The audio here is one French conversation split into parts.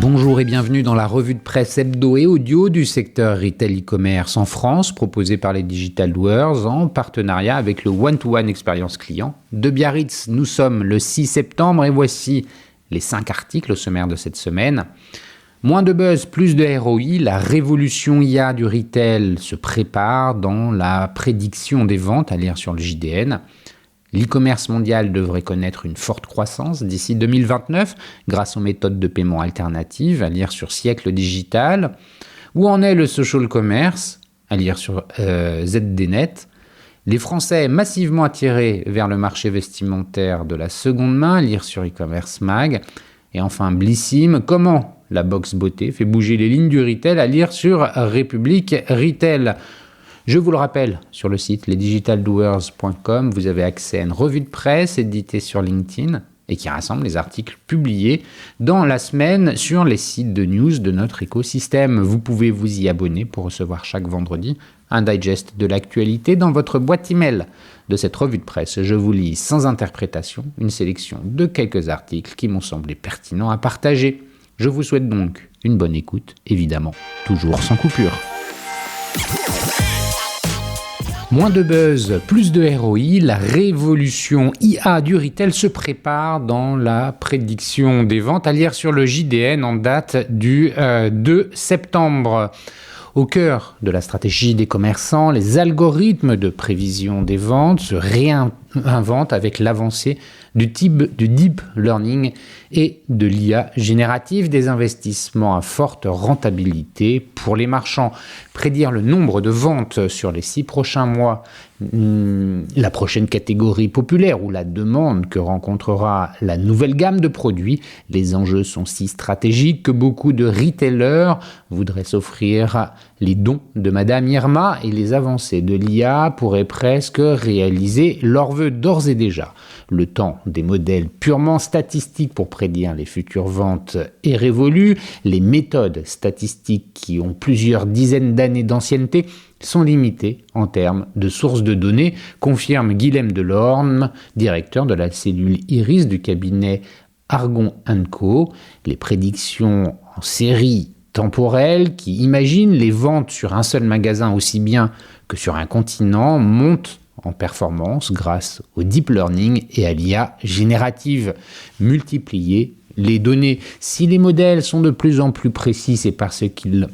Bonjour et bienvenue dans la revue de presse hebdo et audio du secteur retail e-commerce en France, proposée par les Digital Doers en partenariat avec le One-to-One Expérience Client de Biarritz. Nous sommes le 6 septembre et voici les 5 articles au sommaire de cette semaine. Moins de buzz, plus de ROI, la révolution IA du retail se prépare dans la prédiction des ventes à lire sur le JDN. L'e-commerce mondial devrait connaître une forte croissance d'ici 2029 grâce aux méthodes de paiement alternatives à lire sur Siècle Digital. Où en est le social commerce à lire sur ZDNet. Les Français massivement attirés vers le marché vestimentaire de la seconde main à lire sur e-commerce mag. Et enfin Blissim, comment la box beauté fait bouger les lignes du retail à lire sur République Retail. Je vous le rappelle, sur le site lesdigitaldoers.com, vous avez accès à une revue de presse éditée sur LinkedIn et qui rassemble les articles publiés dans la semaine sur les sites de news de notre écosystème. Vous pouvez vous y abonner pour recevoir chaque vendredi un digest de l'actualité dans votre boîte email. De cette revue de presse, je vous lis sans interprétation une sélection de quelques articles qui m'ont semblé pertinents à partager. Je vous souhaite donc une bonne écoute, évidemment, toujours sans coupure. Moins de buzz, plus de ROI, la révolution IA du retail se prépare dans la prédiction des ventes à lire sur le JDN en date du 2 septembre. Au cœur de la stratégie des commerçants, les algorithmes de prévision des ventes se réinventent avec l'avancée du deep learning et de l'IA générative, des investissements à forte rentabilité pour les marchands. Prédire le nombre de ventes sur les 6 prochains mois, la prochaine catégorie populaire ou la demande que rencontrera la nouvelle gamme de produits, les enjeux sont si stratégiques que beaucoup de retailers voudraient s'offrir les dons de Madame Irma et les avancées de l'IA pourraient presque réaliser leurs vœux d'ores et déjà. Le temps des modèles purement statistiques pour prédire les futures ventes est révolu. Les méthodes statistiques qui ont plusieurs dizaines d'années d'ancienneté sont limitées en termes de sources de données, confirme Guilhem Delorme, directeur de la cellule Iris du cabinet Argon & Co. Les prédictions en série temporelle qui imaginent les ventes sur un seul magasin aussi bien que sur un continent montent en performance grâce au deep learning et à l'IA générative. Multiplier les données. Si les modèles sont de plus en plus précis, c'est parce qu'ils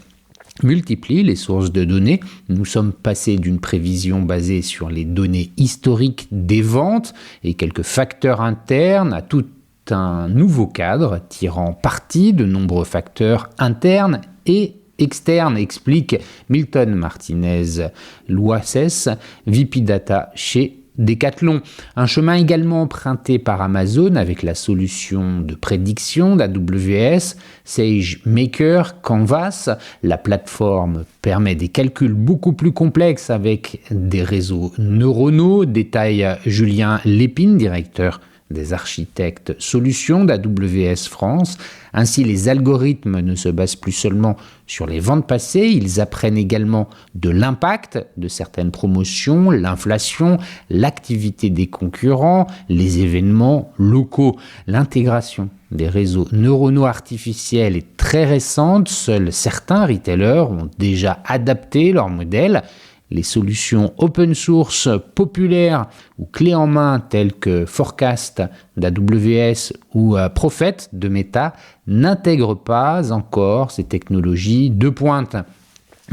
multiplient les sources de données. Nous sommes passés d'une prévision basée sur les données historiques des ventes et quelques facteurs internes à tout un nouveau cadre tirant parti de nombreux facteurs internes et externe, explique Milton Martinez-Loissès, VP Data chez Decathlon. Un chemin également emprunté par Amazon avec la solution de prédiction d'AWS, SageMaker Canvas. La plateforme permet des calculs beaucoup plus complexes avec des réseaux neuronaux, détaille Julien Lépine, directeur des architectes solutions d'AWS France. Ainsi, les algorithmes ne se basent plus seulement sur les ventes passées, ils apprennent également de l'impact de certaines promotions, l'inflation, l'activité des concurrents, les événements locaux. L'intégration des réseaux neuronaux artificiels est très récente, seuls certains retailers ont déjà adapté leur modèle. Les solutions open source populaires ou clés en main telles que Forecast d'AWS ou Prophet de Meta n'intègrent pas encore ces technologies de pointe.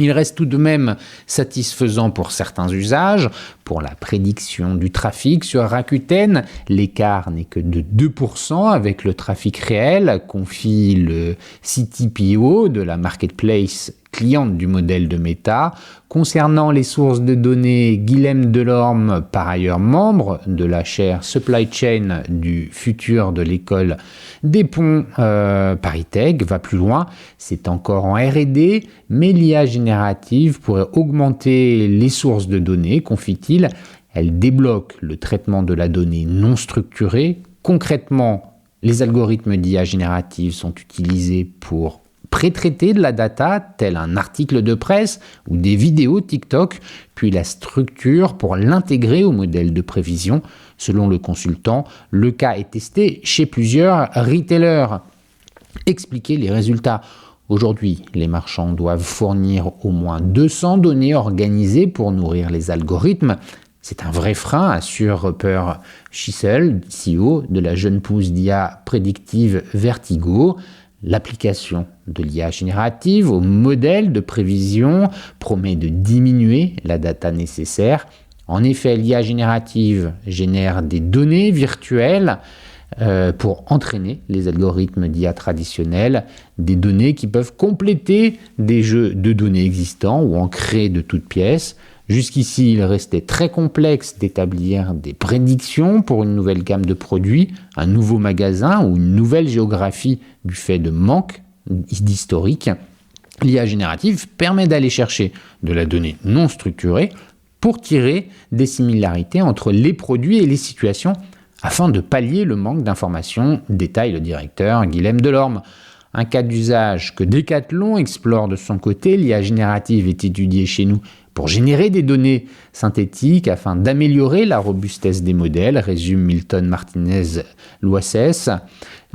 Il reste tout de même satisfaisant pour certains usages. Pour la prédiction du trafic sur Rakuten, l'écart n'est que de 2% avec le trafic réel, confie le CTPO de la marketplace cliente du modèle de Meta. Concernant les sources de données, Guilhem Delorme, par ailleurs membre de la chaire Supply Chain du futur de l'école des ponts ParisTech, va plus loin. C'est encore en R&D, mais l'IA générative pourrait augmenter les sources de données, confie-t-il. Elle débloque le traitement de la donnée non structurée. Concrètement, les algorithmes d'IA générative sont utilisés pour pré-traiter de la data, tel un article de presse ou des vidéos TikTok, puis la structure pour l'intégrer au modèle de prévision. Selon le consultant, le cas est testé chez plusieurs retailers. Expliquer les résultats. Aujourd'hui, les marchands doivent fournir au moins 200 données organisées pour nourrir les algorithmes. C'est un vrai frein, assure Rupert Schissel, CEO de la jeune pousse d'IA prédictive Vertigo. L'application de l'IA générative au modèle de prévision promet de diminuer la data nécessaire. En effet, l'IA générative génère des données virtuelles pour entraîner les algorithmes d'IA traditionnels, des données qui peuvent compléter des jeux de données existants ou en créer de toutes pièces. Jusqu'ici, il restait très complexe d'établir des prédictions pour une nouvelle gamme de produits, un nouveau magasin ou une nouvelle géographie du fait de manque d'historique. L'IA générative permet d'aller chercher de la donnée non structurée pour tirer des similarités entre les produits et les situations afin de pallier le manque d'informations, détaille le directeur Guilhem Delorme. Un cas d'usage que Decathlon explore de son côté, l'IA générative est étudiée chez nous pour générer des données synthétiques afin d'améliorer la robustesse des modèles, résume Milton Martinez-Loissès.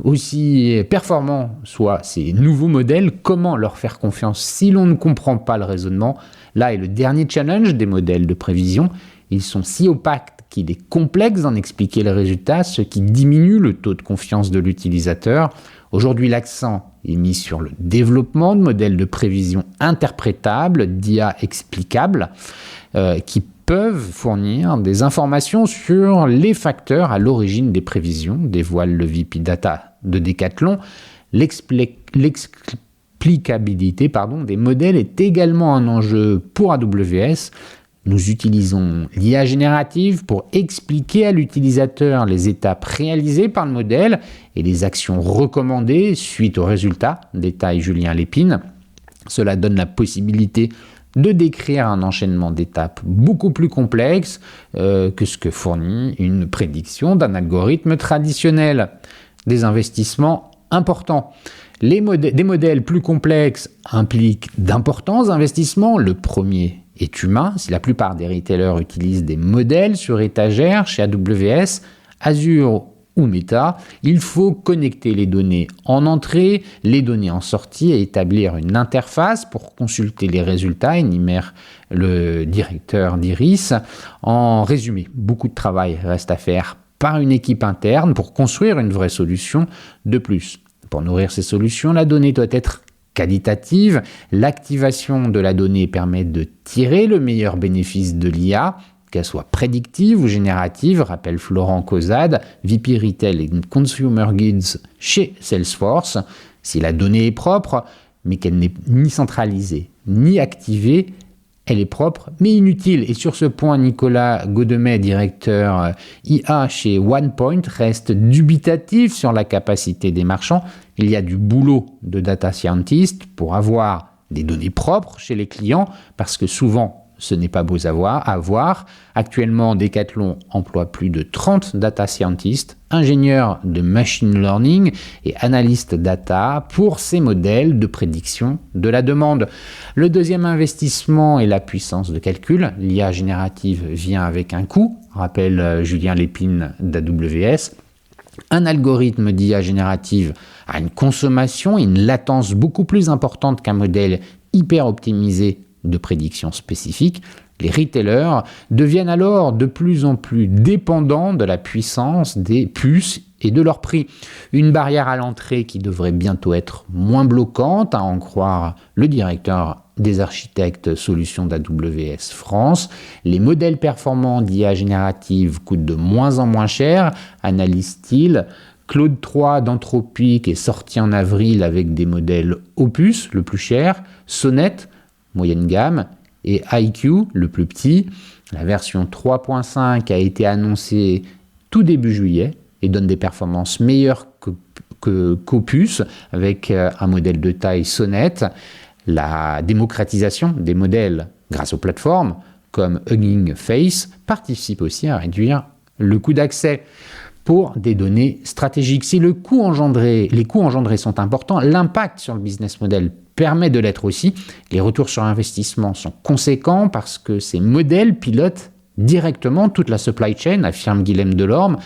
Aussi performants soient ces nouveaux modèles, comment leur faire confiance si l'on ne comprend pas le raisonnement? Là est le dernier challenge des modèles de prévision. Ils sont si opaques qu'il est complexe d'en expliquer le résultat, ce qui diminue le taux de confiance de l'utilisateur. Aujourd'hui, l'accent est mis sur le développement de modèles de prévision interprétables, d'IA explicables, qui peuvent fournir des informations sur les facteurs à l'origine des prévisions, dévoile le VP Data de Decathlon. L'explicabilité des modèles est également un enjeu pour AWS. Nous utilisons l'IA générative pour expliquer à l'utilisateur les étapes réalisées par le modèle et les actions recommandées suite aux résultats, détaille Julien Lépine. Cela donne la possibilité de décrire un enchaînement d'étapes beaucoup plus complexe que ce que fournit une prédiction d'un algorithme traditionnel. Des investissements importants. Des modèles plus complexes impliquent d'importants investissements. Le premier est humain. Si la plupart des retailers utilisent des modèles sur étagère chez AWS, Azure ou Meta, il faut connecter les données en entrée, les données en sortie et établir une interface pour consulter les résultats, énumère le directeur d'Iris. En résumé, beaucoup de travail reste à faire par une équipe interne pour construire une vraie solution. De plus, pour nourrir ces solutions, la donnée doit être qualitative. L'activation de la donnée permet de tirer le meilleur bénéfice de l'IA, qu'elle soit prédictive ou générative, rappelle Florent Cozade, VP Retail and Consumer Goods chez Salesforce. Si la donnée est propre, mais qu'elle n'est ni centralisée ni activée, elle est propre mais inutile. Et sur ce point, Nicolas Gaudemet, directeur IA chez OnePoint, reste dubitatif sur la capacité des marchands. Il y a du boulot de data scientist pour avoir des données propres chez les clients, parce que souvent, ce n'est pas beau à voir. Actuellement, Decathlon emploie plus de 30 data scientists, ingénieurs de machine learning et analystes data pour ces modèles de prédiction de la demande. Le deuxième investissement est la puissance de calcul. L'IA générative vient avec un coût, rappelle Julien Lépine d'AWS. Un algorithme d'IA générative a une consommation et une latence beaucoup plus importante qu'un modèle hyper optimisé de prédiction spécifique. Les retailers deviennent alors de plus en plus dépendants de la puissance des puces et de leur prix. Une barrière à l'entrée qui devrait bientôt être moins bloquante, à en croire le directeur des architectes solutions d'AWS France. Les modèles performants d'IA générative coûtent de moins en moins cher, analyse-t-il. Claude 3 d'Anthropic est sorti en avril avec des modèles Opus, le plus cher, Sonnet, moyenne gamme, et IQ, le plus petit. La version 3.5 a été annoncée tout début juillet et donne des performances meilleures qu'Opus avec un modèle de taille Sonnet. La démocratisation des modèles grâce aux plateformes comme Hugging Face participe aussi à réduire le coût d'accès pour des données stratégiques. Si les coûts engendrés sont importants, l'impact sur le business model permet de l'être aussi. Les retours sur investissement sont conséquents parce que ces modèles pilotent directement toute la supply chain, affirme Guilhem Delorme.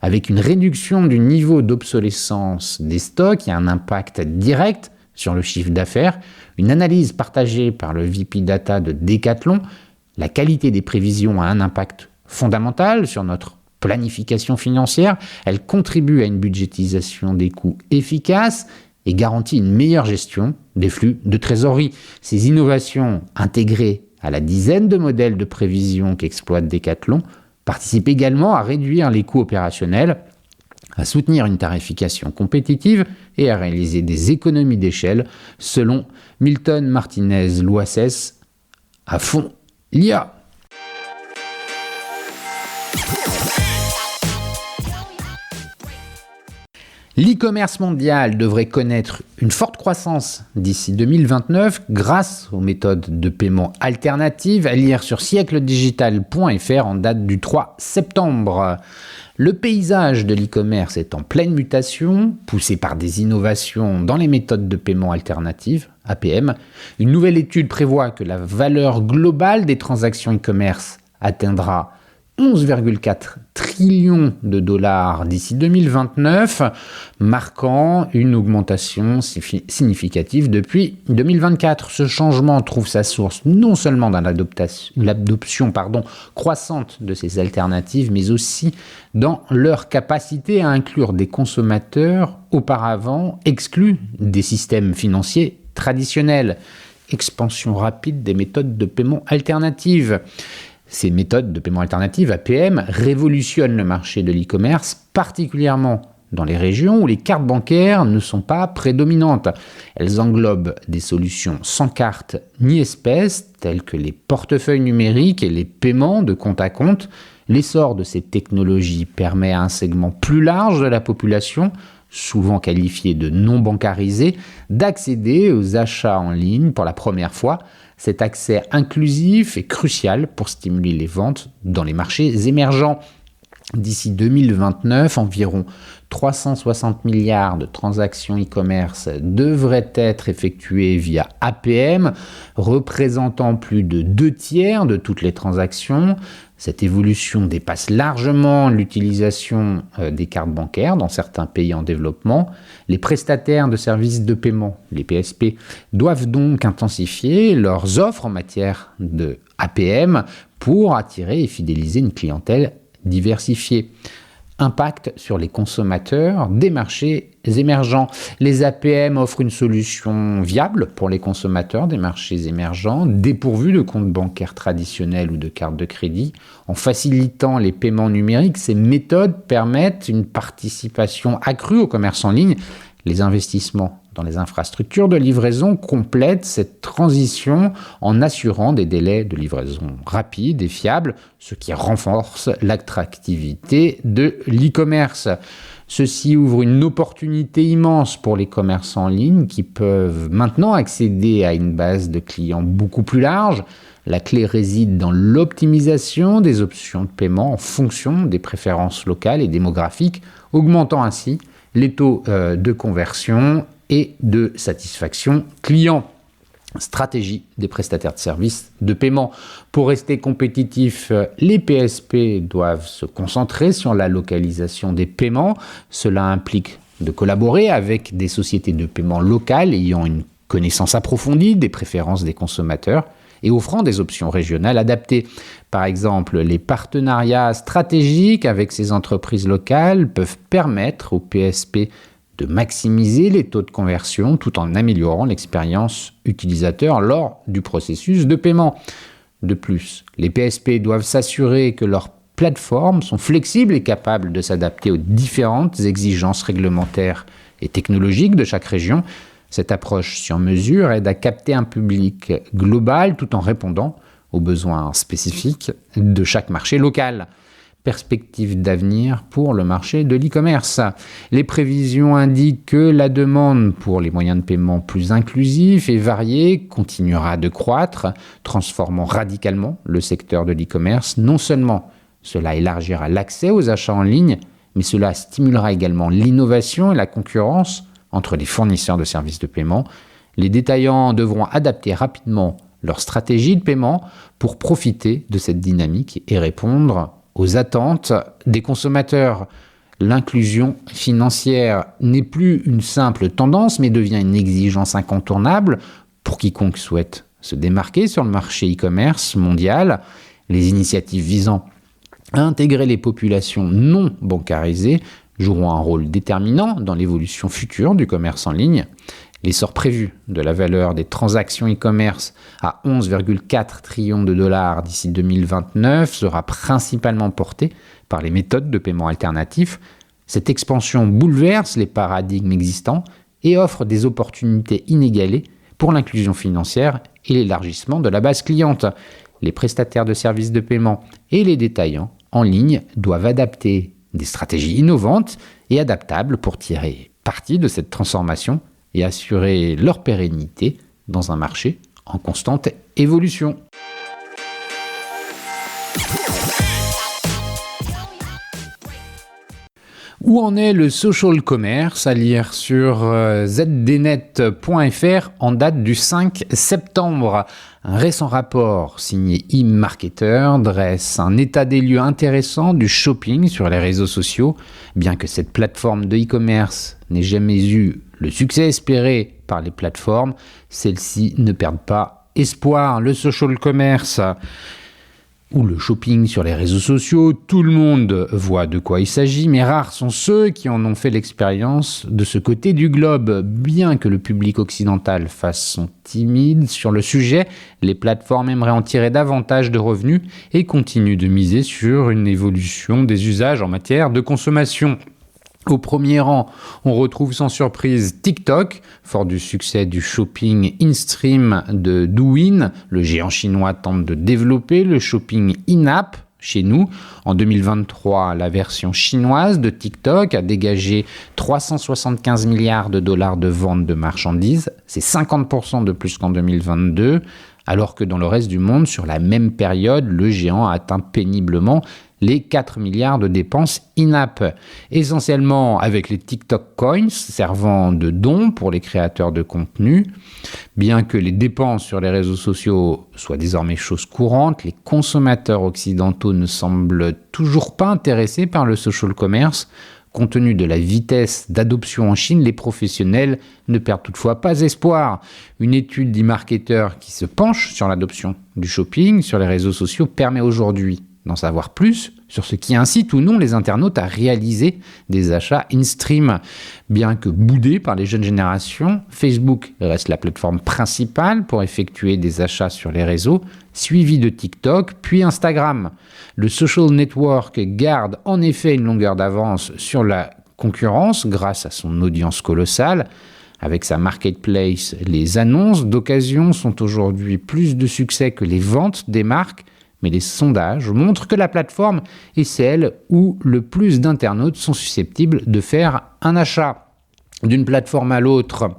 Avec une réduction du niveau d'obsolescence des stocks, il y a un impact direct sur le chiffre d'affaires. Une analyse partagée par le VP Data de Decathlon, la qualité des prévisions a un impact fondamental sur notre planification financière. Elle contribue à une budgétisation des coûts efficace et garantit une meilleure gestion des flux de trésorerie. Ces innovations intégrées à la dizaine de modèles de prévision qu'exploite Decathlon participent également à réduire les coûts opérationnels, à soutenir une tarification compétitive et à réaliser des économies d'échelle selon Milton Martinez-Loissès. À fond l'IA. L'e-commerce mondial devrait connaître une forte croissance d'ici 2029 grâce aux méthodes de paiement alternatives à lire sur siècledigital.fr en date du 3 septembre. Le paysage de l'e-commerce est en pleine mutation, poussé par des innovations dans les méthodes de paiement alternatives, APM. Une nouvelle étude prévoit que la valeur globale des transactions e-commerce atteindra 11,4 trillions de dollars d'ici 2029, marquant une augmentation significative depuis 2024. Ce changement trouve sa source non seulement dans l'adoption croissante de ces alternatives, mais aussi dans leur capacité à inclure des consommateurs auparavant exclus des systèmes financiers traditionnels. Expansion rapide des méthodes de paiement alternatives. Ces méthodes de paiement alternatives, APM, révolutionnent le marché de l'e-commerce, particulièrement dans les régions où les cartes bancaires ne sont pas prédominantes. Elles englobent des solutions sans carte ni espèces, telles que les portefeuilles numériques et les paiements de compte à compte. L'essor de ces technologies permet à un segment plus large de la population, souvent qualifié de non bancarisé, d'accéder aux achats en ligne pour la première fois. Cet accès inclusif est crucial pour stimuler les ventes dans les marchés émergents. D'ici 2029, environ 360 milliards de transactions e-commerce devraient être effectuées via APM, représentant plus de 2/3 de toutes les transactions. Cette évolution dépasse largement l'utilisation des cartes bancaires dans certains pays en développement. Les prestataires de services de paiement, les PSP, doivent donc intensifier leurs offres en matière de APM pour attirer et fidéliser une clientèle diversifiée. Impact sur les consommateurs des marchés émergents. Les APM offrent une solution viable pour les consommateurs des marchés émergents, dépourvus de comptes bancaires traditionnels ou de cartes de crédit. En facilitant les paiements numériques, ces méthodes permettent une participation accrue au commerce en ligne. Les investissements dans les infrastructures de livraison complètent cette transition en assurant des délais de livraison rapides et fiables, ce qui renforce l'attractivité de l'e-commerce. Ceci ouvre une opportunité immense pour les commerçants en ligne qui peuvent maintenant accéder à une base de clients beaucoup plus large. La clé réside dans l'optimisation des options de paiement en fonction des préférences locales et démographiques, augmentant ainsi les taux de conversion et de satisfaction client. Stratégie des prestataires de services de paiement. Pour rester compétitifs, les PSP doivent se concentrer sur la localisation des paiements. Cela implique de collaborer avec des sociétés de paiement locales ayant une connaissance approfondie des préférences des consommateurs et offrant des options régionales adaptées. Par exemple, les partenariats stratégiques avec ces entreprises locales peuvent permettre aux PSP de maximiser les taux de conversion tout en améliorant l'expérience utilisateur lors du processus de paiement. De plus, les PSP doivent s'assurer que leurs plateformes sont flexibles et capables de s'adapter aux différentes exigences réglementaires et technologiques de chaque région. Cette approche sur mesure aide à capter un public global tout en répondant aux besoins spécifiques de chaque marché local. Perspective d'avenir pour le marché de l'e-commerce. Les prévisions indiquent que la demande pour les moyens de paiement plus inclusifs et variés continuera de croître, transformant radicalement le secteur de l'e-commerce. Non seulement cela élargira l'accès aux achats en ligne, mais cela stimulera également l'innovation et la concurrence entre les fournisseurs de services de paiement. Les détaillants devront adapter rapidement leur stratégie de paiement pour profiter de cette dynamique et répondre aux attentes des consommateurs. L'inclusion financière n'est plus une simple tendance, mais devient une exigence incontournable pour quiconque souhaite se démarquer sur le marché e-commerce mondial. Les initiatives visant à intégrer les populations non bancarisées joueront un rôle déterminant dans l'évolution future du commerce en ligne. L'essor prévu de la valeur des transactions e-commerce à 11,4 trillions de dollars d'ici 2029 sera principalement porté par les méthodes de paiement alternatifs. Cette expansion bouleverse les paradigmes existants et offre des opportunités inégalées pour l'inclusion financière et l'élargissement de la base cliente. Les prestataires de services de paiement et les détaillants en ligne doivent adapter des stratégies innovantes et adaptables pour tirer parti de cette transformation et assurer leur pérennité dans un marché en constante évolution. Où en est le social commerce? À lire sur zdnet.fr en date du 5 septembre. Un récent rapport signé eMarketer dresse un état des lieux intéressant du shopping sur les réseaux sociaux. Bien que cette plateforme de e-commerce n'ait jamais eu le succès espéré par les plateformes, celles-ci ne perdent pas espoir. Le social commerce ou le shopping sur les réseaux sociaux, tout le monde voit de quoi il s'agit, mais rares sont ceux qui en ont fait l'expérience de ce côté du globe. Bien que le public occidental fasse son timide sur le sujet, les plateformes aimeraient en tirer davantage de revenus et continuent de miser sur une évolution des usages en matière de consommation. Au premier rang, on retrouve sans surprise TikTok, fort du succès du shopping in-stream de Douyin. Le géant chinois tente de développer le shopping in-app chez nous. En 2023, la version chinoise de TikTok a dégagé 375 milliards de dollars de ventes de marchandises. C'est 50% de plus qu'en 2022, alors que dans le reste du monde, sur la même période, le géant a atteint péniblement les 4 milliards de dépenses in-app, essentiellement avec les TikTok Coins servant de dons pour les créateurs de contenu. Bien que les dépenses sur les réseaux sociaux soient désormais chose courante, les consommateurs occidentaux ne semblent toujours pas intéressés par le social commerce. Compte tenu de la vitesse d'adoption en Chine, les professionnels ne perdent toutefois pas espoir. Une étude d'e-marketer qui se penche sur l'adoption du shopping sur les réseaux sociaux permet aujourd'hui d'en savoir plus sur ce qui incite ou non les internautes à réaliser des achats in-stream. Bien que boudé par les jeunes générations, Facebook reste la plateforme principale pour effectuer des achats sur les réseaux, suivi de TikTok, puis Instagram. Le social network garde en effet une longueur d'avance sur la concurrence grâce à son audience colossale. Avec sa marketplace, les annonces d'occasion sont aujourd'hui plus de succès que les ventes des marques. Mais les sondages montrent que la plateforme est celle où le plus d'internautes sont susceptibles de faire un achat. D'une plateforme à l'autre,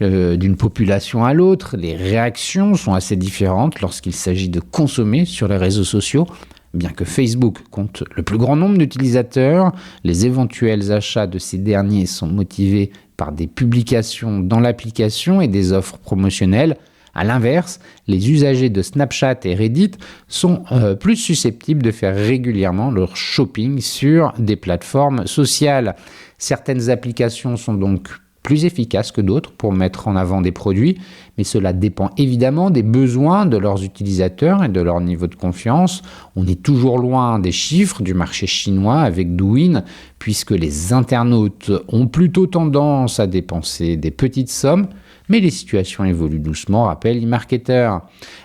d'une population à l'autre, les réactions sont assez différentes lorsqu'il s'agit de consommer sur les réseaux sociaux. Bien que Facebook compte le plus grand nombre d'utilisateurs, les éventuels achats de ces derniers sont motivés par des publications dans l'application et des offres promotionnelles. A l'inverse, les usagers de Snapchat et Reddit sont plus susceptibles de faire régulièrement leur shopping sur des plateformes sociales. Certaines applications sont donc plus efficaces que d'autres pour mettre en avant des produits, mais cela dépend évidemment des besoins de leurs utilisateurs et de leur niveau de confiance. On est toujours loin des chiffres du marché chinois avec Douyin, puisque les internautes ont plutôt tendance à dépenser des petites sommes. Mais les situations évoluent doucement, rappelle eMarketer.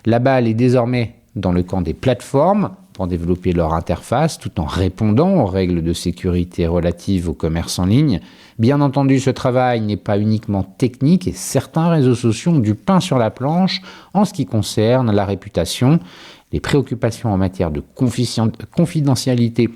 La balle est désormais dans le camp des plateformes pour développer leur interface tout en répondant aux règles de sécurité relatives au commerce en ligne. Bien entendu, ce travail n'est pas uniquement technique et certains réseaux sociaux ont du pain sur la planche en ce qui concerne la réputation. Les préoccupations en matière de confidentialité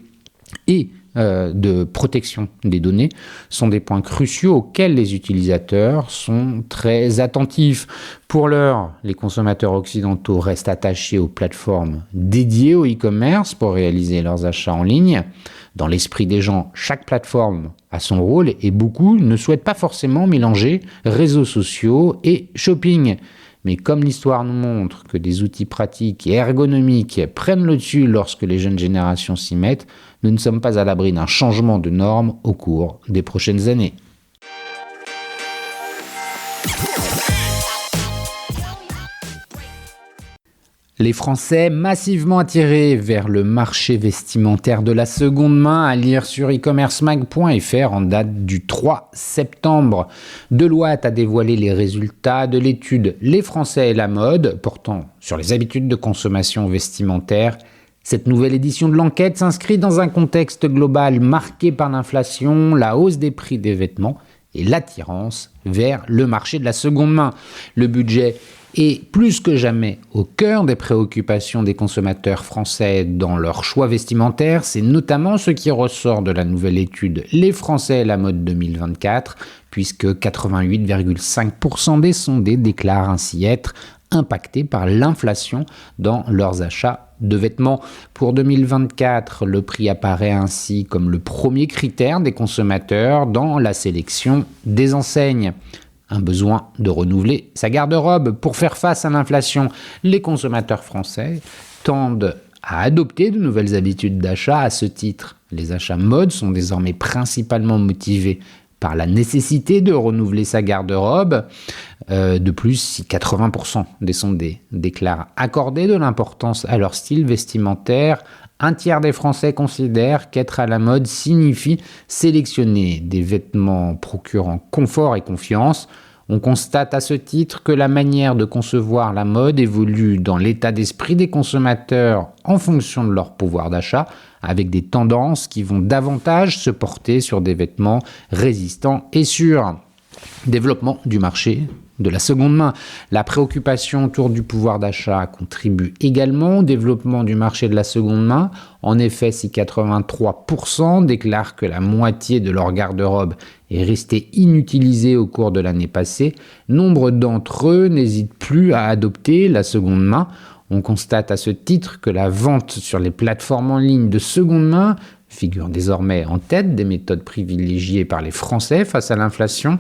et de protection des données sont des points cruciaux auxquels les utilisateurs sont très attentifs. Pour l'heure, les consommateurs occidentaux restent attachés aux plateformes dédiées au e-commerce pour réaliser leurs achats en ligne. Dans l'esprit des gens, chaque plateforme a son rôle et beaucoup ne souhaitent pas forcément mélanger réseaux sociaux et shopping. Mais comme l'histoire nous montre que des outils pratiques et ergonomiques prennent le dessus lorsque les jeunes générations s'y mettent, nous ne sommes pas à l'abri d'un changement de normes au cours des prochaines années. Les Français massivement attirés vers le marché vestimentaire de la seconde main, à lire sur e-commercemag.fr en date du 3 septembre. Deloitte a dévoilé les résultats de l'étude Les Français et la mode, portant sur les habitudes de consommation vestimentaire. Cette nouvelle édition de l'enquête s'inscrit dans un contexte global marqué par l'inflation, la hausse des prix des vêtements et l'attirance vers le marché de la seconde main. Le budget est plus que jamais au cœur des préoccupations des consommateurs français dans leur choix vestimentaire. C'est notamment ce qui ressort de la nouvelle étude Les Français et la mode 2024, puisque 88,5% des sondés déclarent ainsi être impactés par l'inflation dans leurs achats de vêtements. Pour 2024, le prix apparaît ainsi comme le premier critère des consommateurs dans la sélection des enseignes. Un besoin de renouveler sa garde-robe. Pour faire face à l'inflation, les consommateurs français tendent à adopter de nouvelles habitudes d'achat. À ce titre, les achats mode sont désormais principalement motivés par la nécessité de renouveler sa garde-robe. De plus, si 80% des sondés déclarent accorder de l'importance à leur style vestimentaire, un tiers des Français considèrent qu'être à la mode signifie sélectionner des vêtements procurant confort et confiance. On constate à ce titre que la manière de concevoir la mode évolue dans l'état d'esprit des consommateurs en fonction de leur pouvoir d'achat, avec des tendances qui vont davantage se porter sur des vêtements résistants et sûrs. Développement du marché de la seconde main. La préoccupation autour du pouvoir d'achat contribue également au développement du marché de la seconde main. En effet, si 83% déclarent que la moitié de leur garde-robe est restée inutilisée au cours de l'année passée, nombre d'entre eux n'hésitent plus à adopter la seconde main. On constate à ce titre que la vente sur les plateformes en ligne de seconde main figure désormais en tête des méthodes privilégiées par les Français face à l'inflation.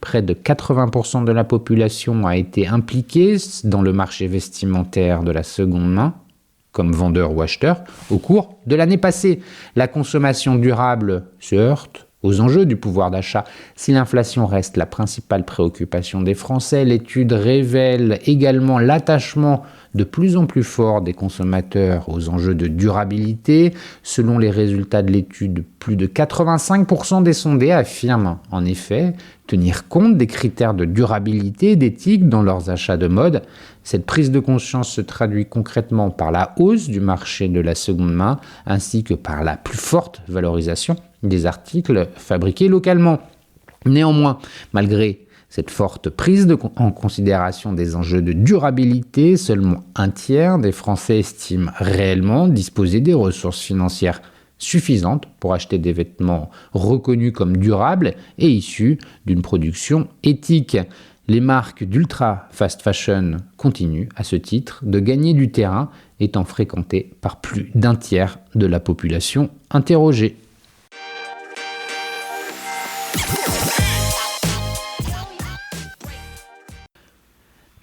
Près de 80% de la population a été impliquée dans le marché vestimentaire de la seconde main, comme vendeur ou acheteur, au cours de l'année passée. La consommation durable se heurte aux enjeux du pouvoir d'achat. Si l'inflation reste la principale préoccupation des Français, l'étude révèle également l'attachement de plus en plus fort des consommateurs aux enjeux de durabilité. Selon les résultats de l'étude, plus de 85% des sondés affirment en effet tenir compte des critères de durabilité et d'éthique dans leurs achats de mode. Cette prise de conscience se traduit concrètement par la hausse du marché de la seconde main ainsi que par la plus forte valorisation des articles fabriqués localement. Néanmoins, malgré cette forte prise en considération des enjeux de durabilité, seulement un tiers des Français estiment réellement disposer des ressources financières suffisantes pour acheter des vêtements reconnus comme durables et issus d'une production éthique. Les marques d'ultra fast fashion continuent, à ce titre, de gagner du terrain, étant fréquentées par plus d'un tiers de la population interrogée.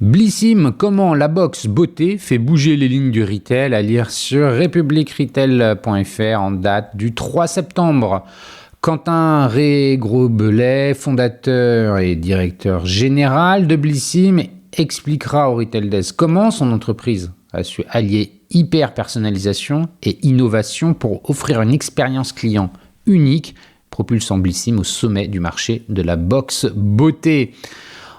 Blissim, comment la box beauté fait bouger les lignes du retail, à lire sur republicretail.fr en date du 3 septembre. Quentin Ré-Grobelet, fondateur et directeur général de Blissim, expliquera au Retail Desk comment son entreprise a su allier hyper-personnalisation et innovation pour offrir une expérience client unique, propulsant Blissim au sommet du marché de la box beauté.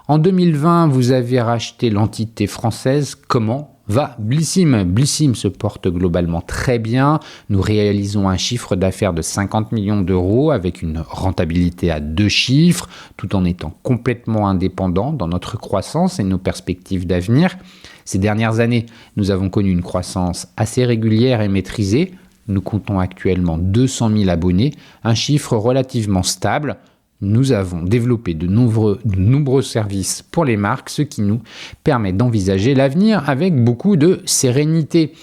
En 2020, vous avez racheté l'entité française Comment va Blissim. Blissim se porte globalement très bien. Nous réalisons un chiffre d'affaires de 50 millions d'euros avec une rentabilité à 2 chiffres, tout en étant complètement indépendant dans notre croissance et nos perspectives d'avenir. Ces dernières années, nous avons connu une croissance assez régulière et maîtrisée. Nous comptons actuellement 200 000 abonnés, un chiffre relativement stable. Nous avons développé de nombreux services pour les marques, ce qui nous permet d'envisager l'avenir avec beaucoup de sérénité.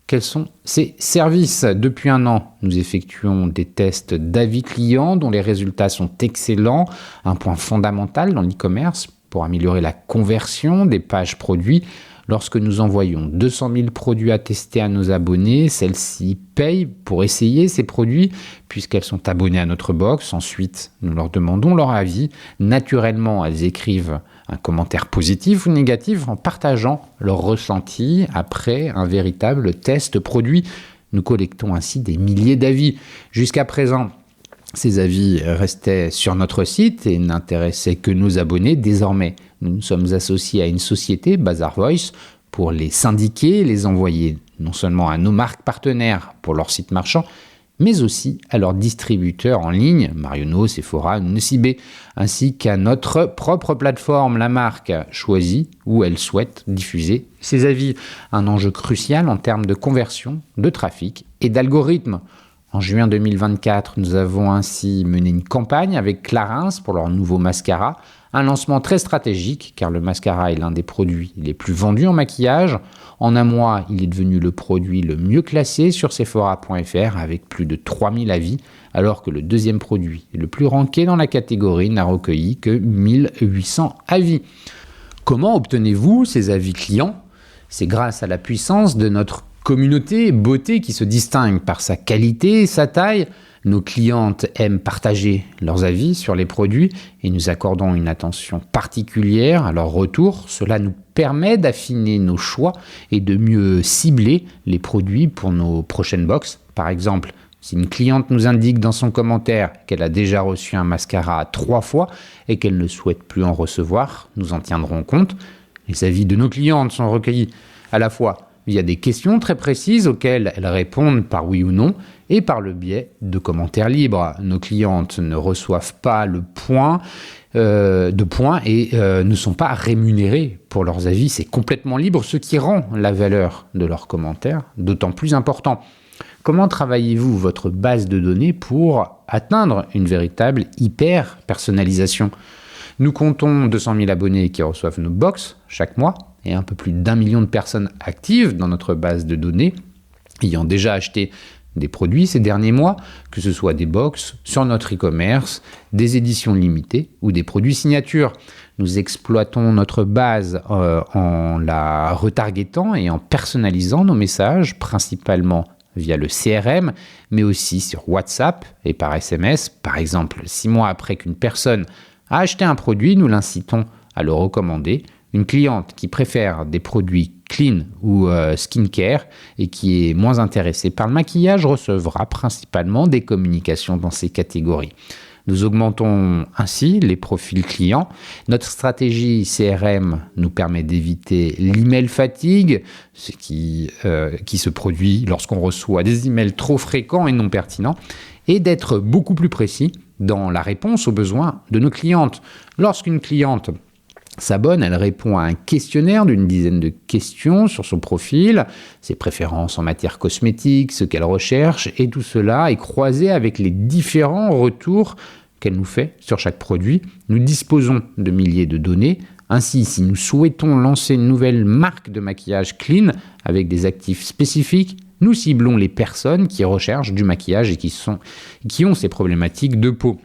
Quels sont ces services ? Depuis un an, nous effectuons des tests d'avis clients dont les résultats sont excellents, un point fondamental dans l'e-commerce pour améliorer la conversion des pages produits. Lorsque nous envoyons 200 000 produits à tester à nos abonnés, celles-ci payent pour essayer ces produits puisqu'elles sont abonnées à notre box. Ensuite, nous leur demandons leur avis. Naturellement, elles écrivent un commentaire positif ou négatif en partageant leur ressenti après un véritable test produit. Nous collectons ainsi des milliers d'avis. Jusqu'à présent, ces avis restaient sur notre site et n'intéressaient que nos abonnés. Désormais, nous nous sommes associés à une société, Bazar Voice, pour les syndiquer, les envoyer non seulement à nos marques partenaires pour leur site marchand, mais aussi à leurs distributeurs en ligne, Marionnaud, Sephora, Nocibé, ainsi qu'à notre propre plateforme. La marque choisit où elle souhaite diffuser ses avis. Un enjeu crucial en termes de conversion, de trafic et d'algorithme. En juin 2024, nous avons ainsi mené une campagne avec Clarins pour leur nouveau mascara. Un lancement très stratégique car le mascara est l'un des produits les plus vendus en maquillage. En un mois, il est devenu le produit le mieux classé sur Sephora.fr avec plus de 3000 avis, alors que le deuxième produit le plus ranké dans la catégorie n'a recueilli que 1800 avis. Comment obtenez-vous ces avis clients ? C'est grâce à la puissance de notre communauté beauté qui se distingue par sa qualité et sa taille. Nos clientes aiment partager leurs avis sur les produits et nous accordons une attention particulière à leur retour. Cela nous permet d'affiner nos choix et de mieux cibler les produits pour nos prochaines box. Par exemple, si une cliente nous indique dans son commentaire qu'elle a déjà reçu un mascara 3 fois et qu'elle ne souhaite plus en recevoir, nous en tiendrons compte. Les avis de nos clientes sont recueillis à la fois via des questions très précises auxquelles elles répondent par oui ou non et par le biais de commentaires libres. Nos clientes ne reçoivent pas de points et ne sont pas rémunérées pour leurs avis. C'est complètement libre, ce qui rend la valeur de leurs commentaires d'autant plus important. Comment travaillez-vous votre base de données pour atteindre une véritable hyper-personnalisation ? Nous comptons 200 000 abonnés qui reçoivent nos box chaque mois et un peu plus d'1 million de personnes actives dans notre base de données ayant déjà acheté des produits ces derniers mois, que ce soit des box sur notre e-commerce, des éditions limitées ou des produits signature. Nous exploitons notre base en la retargetant et en personnalisant nos messages, principalement via le CRM, mais aussi sur WhatsApp et par SMS. Par exemple, 6 mois après qu'une personne a acheté un produit, nous l'incitons à le recommander. Une cliente qui préfère des produits clean ou skincare et qui est moins intéressée par le maquillage recevra principalement des communications dans ces catégories. Nous augmentons ainsi les profils clients. Notre stratégie CRM nous permet d'éviter l'email fatigue, ce qui se produit lorsqu'on reçoit des emails trop fréquents et non pertinents, et d'être beaucoup plus précis dans la réponse aux besoins de nos clientes. Lorsqu'une cliente s'abonne, elle répond à un questionnaire d'une dizaine de questions sur son profil, ses préférences en matière cosmétique, ce qu'elle recherche, et tout cela est croisé avec les différents retours qu'elle nous fait sur chaque produit. Nous disposons de milliers de données. Ainsi, si nous souhaitons lancer une nouvelle marque de maquillage clean avec des actifs spécifiques, nous ciblons les personnes qui recherchent du maquillage et qui ont ces problématiques de peau.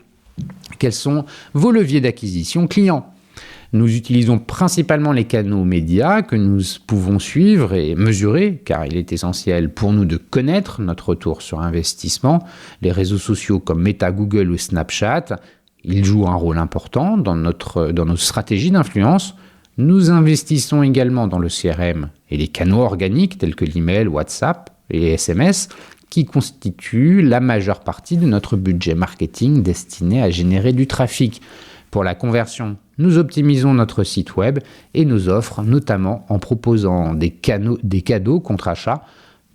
Quels sont vos leviers d'acquisition clients ? Nous utilisons principalement les canaux médias que nous pouvons suivre et mesurer, car il est essentiel pour nous de connaître notre retour sur investissement. Les réseaux sociaux comme Meta, Google ou Snapchat, ils jouent un rôle important dans nos stratégies d'influence. Nous investissons également dans le CRM et les canaux organiques tels que l'email, WhatsApp et les SMS, qui constituent la majeure partie de notre budget marketing destiné à générer du trafic. Pour la conversion, nous optimisons notre site web et nos offres, notamment en proposant des cadeaux contre achat.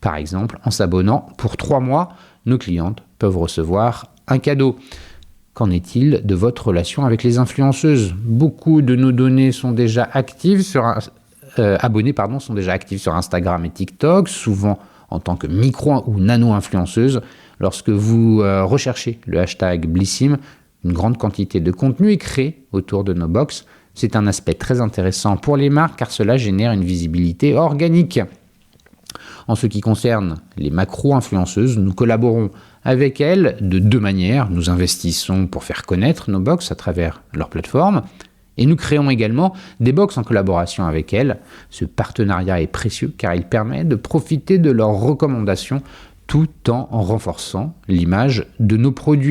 Par exemple, en s'abonnant pour 3 mois, nos clientes peuvent recevoir un cadeau. Qu'en est-il de votre relation avec les influenceuses ? Beaucoup de nos données sont déjà actives abonnés sont déjà actifs sur Instagram et TikTok, souvent en tant que micro ou nano-influenceuses. Lorsque vous recherchez le hashtag Blissim, une grande quantité de contenu est créé autour de nos box. C'est un aspect très intéressant pour les marques car cela génère une visibilité organique. En ce qui concerne les macro-influenceuses, nous collaborons avec elles de 2 manières. Nous investissons pour faire connaître nos box à travers leur plateforme Et nous créons également des box en collaboration avec elles. Ce partenariat est précieux car il permet de profiter de leurs recommandations tout en renforçant l'image de nos produits.